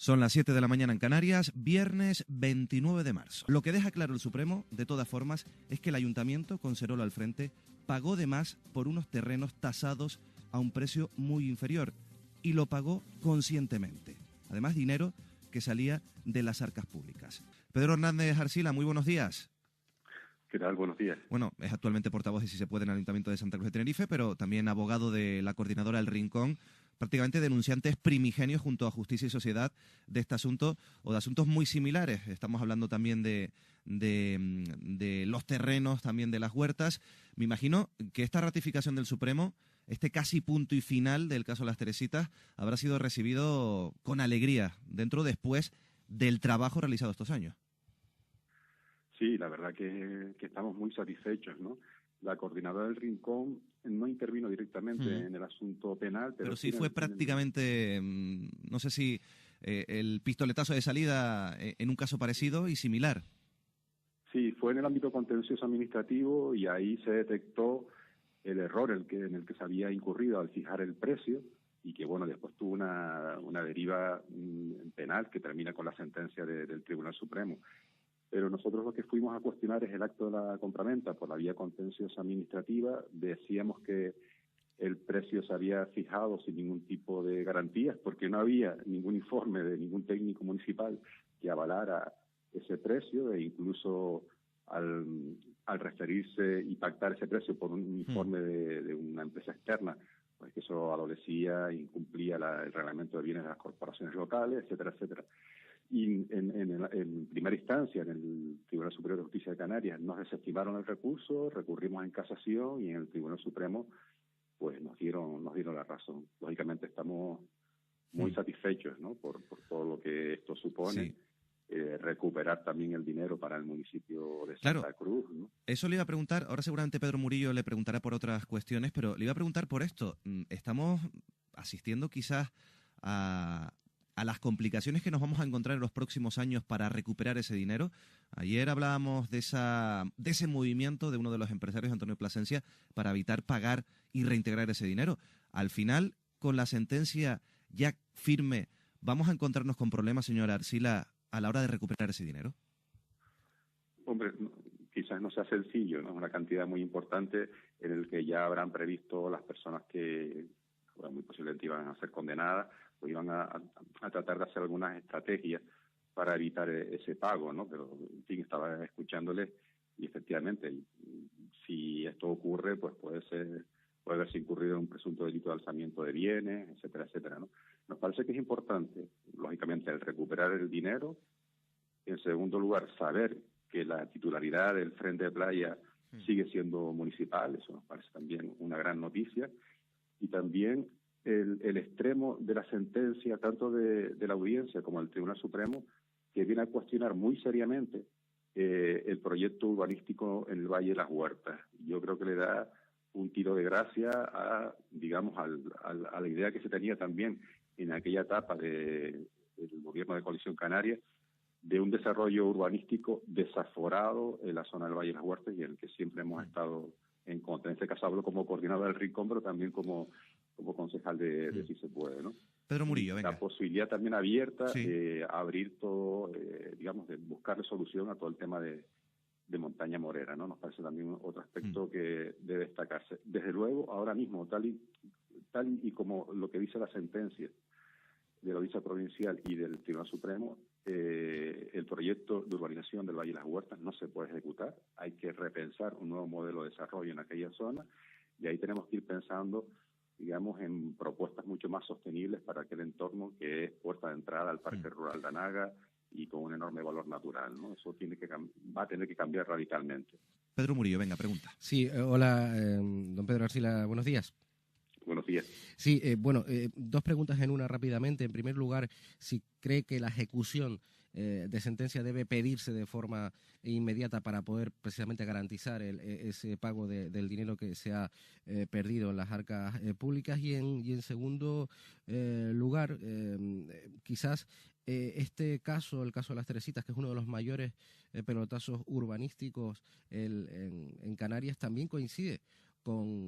Son las 7 de la mañana en Canarias, viernes 29 de marzo. Lo que deja claro el Supremo, de todas formas, es que el Ayuntamiento, con Serolo al frente, pagó de más por unos terrenos tasados a un precio muy inferior y lo pagó conscientemente. Además, dinero que salía de las arcas públicas. Pedro Hernández Arcila, muy buenos días. ¿Qué tal? Buenos días. Bueno, es actualmente portavoz de Si se puede en el Ayuntamiento de Santa Cruz de Tenerife, pero también abogado de la coordinadora El Rincón, prácticamente denunciantes primigenios junto a Justicia y Sociedad de este asunto o de asuntos muy similares. Estamos hablando también de los terrenos, también de las huertas. Me imagino que esta ratificación del Supremo, este casi punto y final del caso de las Teresitas, habrá sido recibido con alegría después del trabajo realizado estos años. Sí, la verdad que estamos muy satisfechos, ¿no? La coordinadora del Rincón no intervino directamente en el asunto penal, pero sí fue prácticamente, no sé si el pistoletazo de salida en un caso parecido y similar. Sí, fue en el ámbito contencioso administrativo y ahí se detectó el error en el que se había incurrido al fijar el precio y que, bueno, después tuvo una deriva penal que termina con la sentencia del Tribunal Supremo. Pero nosotros lo que fuimos a cuestionar es el acto de la compraventa por la vía contenciosa administrativa. Decíamos que el precio se había fijado sin ningún tipo de garantías porque no había ningún informe de ningún técnico municipal que avalara ese precio e incluso al referirse y pactar ese precio por un informe de una empresa externa, pues que eso adolecía e incumplía el reglamento de bienes de las corporaciones locales, etcétera, etcétera. Y en primera instancia, en el Tribunal Superior de Justicia de Canarias, nos desestimaron el recurso, recurrimos en casación y en el Tribunal Supremo pues nos dieron la razón. Lógicamente estamos muy satisfechos, ¿no? por todo lo que esto supone. Sí. Recuperar también el dinero para el municipio de Santa Cruz, ¿no? Eso le iba a preguntar, ahora seguramente Pedro Murillo le preguntará por otras cuestiones, pero le iba a preguntar por esto. Estamos asistiendo quizás a las complicaciones que nos vamos a encontrar en los próximos años para recuperar ese dinero. Ayer hablábamos de ese movimiento de uno de los empresarios, Antonio Plasencia, para evitar pagar y reintegrar ese dinero. Al final, con la sentencia ya firme, ¿vamos a encontrarnos con problemas, señora Arcila, a la hora de recuperar ese dinero? Hombre, quizás no sea sencillo, ¿no? Es una cantidad muy importante en el que ya habrán previsto las personas que muy posiblemente iban a ser condenadas o iban a tratar de hacer algunas estrategias para evitar ese pago, ¿no? Pero, en fin, estaba escuchándole y efectivamente, si esto ocurre, pues puede haberse incurrido en un presunto delito de alzamiento de bienes, etcétera, etcétera, ¿no? Nos parece que es importante, lógicamente, el recuperar el dinero. En segundo lugar, saber que la titularidad del Frente de Playa sigue siendo municipal, eso nos parece también una gran noticia. Y también el extremo de la sentencia, tanto de la audiencia como del Tribunal Supremo, que viene a cuestionar muy seriamente el proyecto urbanístico en el Valle de las Huertas. Yo creo que le da un tiro de gracia a la idea que se tenía también en aquella etapa del gobierno de Coalición Canaria, de un desarrollo urbanístico desaforado en la zona del Valle de las Huertas y en el que siempre hemos estado en contra. En este caso hablo como coordinador del Rincón, pero también como concejal de Si se puede, ¿no? Pedro Murillo, venga. La posibilidad también abierta de abrir todo, digamos, de buscarle solución a todo el tema de Montaña Morera, ¿no? Nos parece también otro aspecto que debe destacarse. Desde luego, ahora mismo, tal y como lo que dice la sentencia de la Audiencia Provincial y del Tribunal Supremo, el proyecto de urbanización del Valle de las Huertas no se puede ejecutar. Hay que repensar un nuevo modelo de desarrollo en aquella zona y ahí tenemos que ir pensando, digamos, en propuestas mucho más sostenibles para aquel entorno que es puerta de entrada al Parque Rural de Anaga y con un enorme valor natural, ¿no? Eso va a tener que cambiar radicalmente. Pedro Murillo, venga, pregunta. Sí, hola, don Pedro Arcila, buenos días. Buenos días. Sí, dos preguntas en una rápidamente. En primer lugar, si cree que la ejecución de sentencia debe pedirse de forma inmediata para poder precisamente garantizar ese pago del dinero que se ha perdido en las arcas públicas. Y en segundo lugar, quizás este caso, el caso de las Teresitas, que es uno de los mayores pelotazos urbanísticos en Canarias, también coincide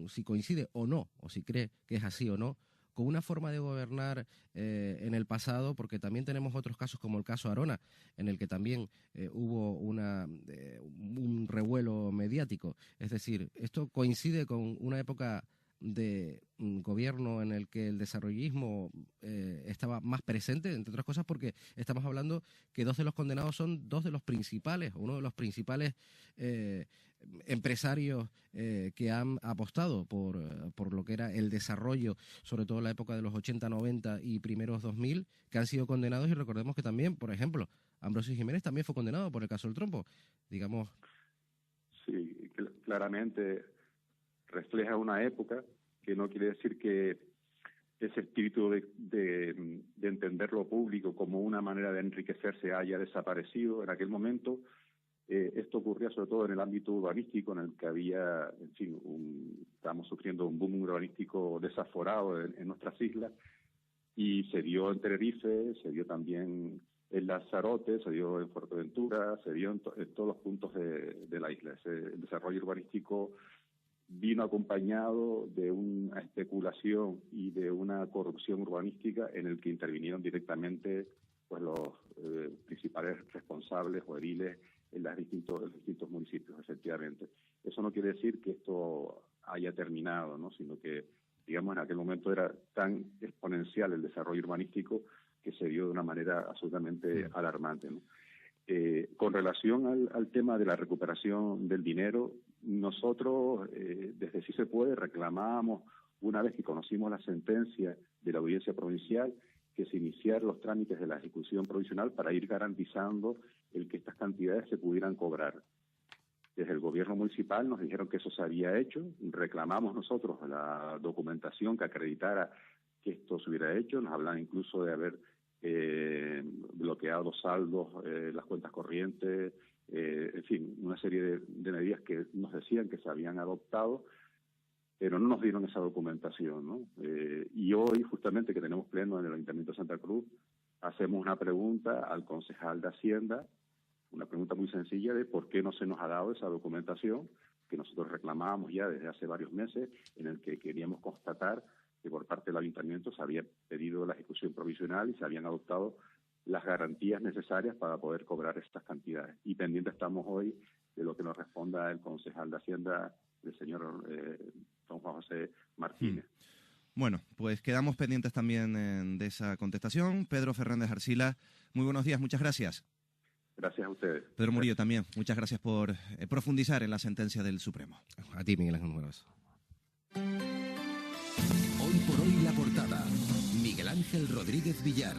si coincide o no, o si cree que es así o no, con una forma de gobernar en el pasado, porque también tenemos otros casos como el caso Arona, en el que también hubo un revuelo mediático. Es decir, esto coincide con una época de gobierno en el que el desarrollismo estaba más presente, entre otras cosas porque estamos hablando que dos de los condenados son dos de los principales, uno de los principales empresarios que han apostado por lo que era el desarrollo, sobre todo en la época de los 80, 90 y primeros 2000, que han sido condenados. Y recordemos que también, por ejemplo, Ambrosio Jiménez también fue condenado por el caso del trompo, digamos. Sí, claramente refleja una época, que no quiere decir que ese espíritu de entender lo público como una manera de enriquecerse haya desaparecido. En aquel momento esto ocurría sobre todo en el ámbito urbanístico, en el que había, en fin, estábamos sufriendo un boom urbanístico desaforado en nuestras islas, y se dio en Tenerife, se dio también en Lanzarote, se dio en Fuerteventura, se dio en todos los puntos de la isla. El desarrollo urbanístico vino acompañado de una especulación y de una corrupción urbanística en el que intervinieron directamente pues los principales responsables o ediles en los distintos municipios, efectivamente. Eso no quiere decir que esto haya terminado, ¿no? Sino que, digamos, en aquel momento era tan exponencial el desarrollo urbanístico que se dio de una manera absolutamente alarmante, ¿no? Con relación al tema de la recuperación del dinero, nosotros desde Sí se Puede reclamábamos, una vez que conocimos la sentencia de la Audiencia Provincial, que se iniciaran los trámites de la ejecución provisional para ir garantizando el que estas cantidades se pudieran cobrar. Desde el gobierno municipal nos dijeron que eso se había hecho, reclamamos nosotros la documentación que acreditara que esto se hubiera hecho, nos hablan incluso de haber bloqueado saldos, las cuentas corrientes, en fin, una serie de medidas que nos decían que se habían adoptado, pero no nos dieron esa documentación, ¿no? Y hoy, justamente, que tenemos pleno en el Ayuntamiento de Santa Cruz, hacemos una pregunta al concejal de Hacienda, una pregunta muy sencilla de por qué no se nos ha dado esa documentación que nosotros reclamábamos ya desde hace varios meses, en el que queríamos constatar que por parte del Ayuntamiento se había pedido la ejecución provisional y se habían adoptado las garantías necesarias para poder cobrar estas cantidades. Y pendiente estamos hoy de lo que nos responda el concejal de Hacienda, el señor don Juan José Martínez. Bueno, pues quedamos pendientes también de esa contestación. Pedro Fernández Arcila, muy buenos días, muchas gracias. Gracias a ustedes. Pedro Murillo también, muchas gracias por profundizar en la sentencia del Supremo. A ti, Miguel Ángel Muelas. Hoy por hoy la portada. Miguel Ángel Rodríguez Villar.